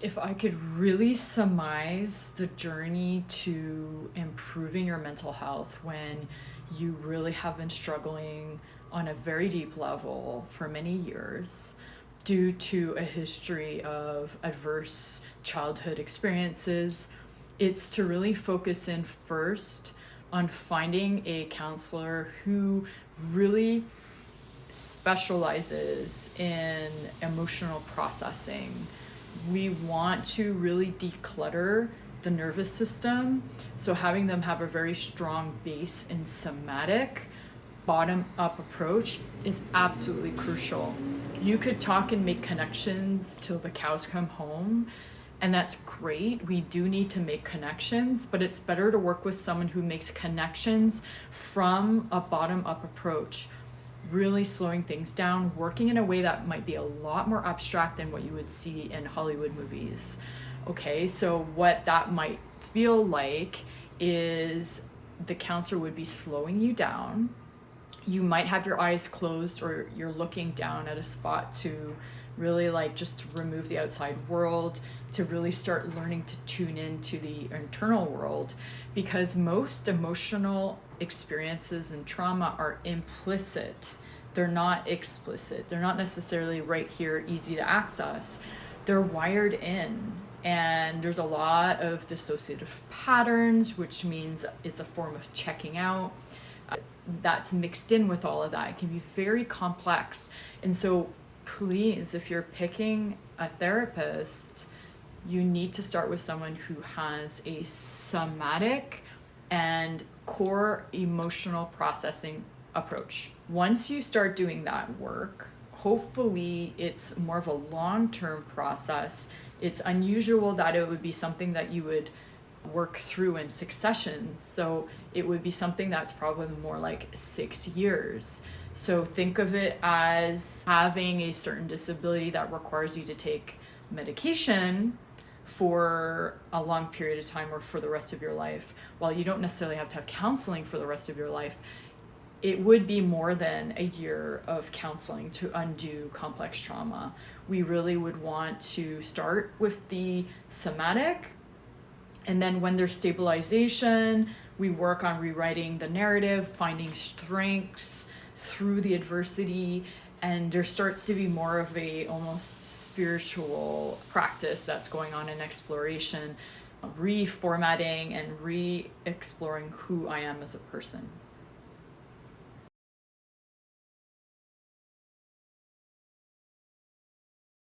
If I could really surmise the journey to improving your mental health when you really have been struggling on a very deep level for many years due to a history of adverse childhood experiences, it's to really focus in first on finding a counselor who really specializes in emotional processing. We want to really declutter the nervous system, so having them have a very strong base in somatic bottom up approach is absolutely crucial. You could talk and make connections till the cows come home, and that's great. We do need to make connections, but it's better to work with someone who makes connections from a bottom up approach, really slowing things down, working in a way that might be a lot more abstract than what you would see in Hollywood movies. Okay, so what that might feel like is the counselor would be slowing you down. You might have your eyes closed or you're looking down at a spot to really like just remove the outside world, to really start learning to tune into the internal world, because most emotional experiences and trauma are implicit. They're not explicit. They're not necessarily right here, easy to access. They're wired in. And there's a lot of dissociative patterns, which means it's a form of checking out. That's mixed in with all of that. It can be very complex. And so please, if you're picking a therapist, you need to start with someone who has a somatic and core emotional processing approach. Once you start doing that work, hopefully it's more of a long-term process. It's unusual that it would be something that you would work through in succession. So it would be something that's probably more like 6 years. So think of it as having a certain disability that requires you to take medication for a long period of time or for the rest of your life. While you don't necessarily have to have counseling for the rest of your life, it would be more than a year of counseling to undo complex trauma. We really would want to start with the somatic, and then when there's stabilization, we work on rewriting the narrative, finding strengths through the adversity, and there starts to be more of a almost spiritual practice that's going on in exploration, reformatting and re-exploring who I am as a person.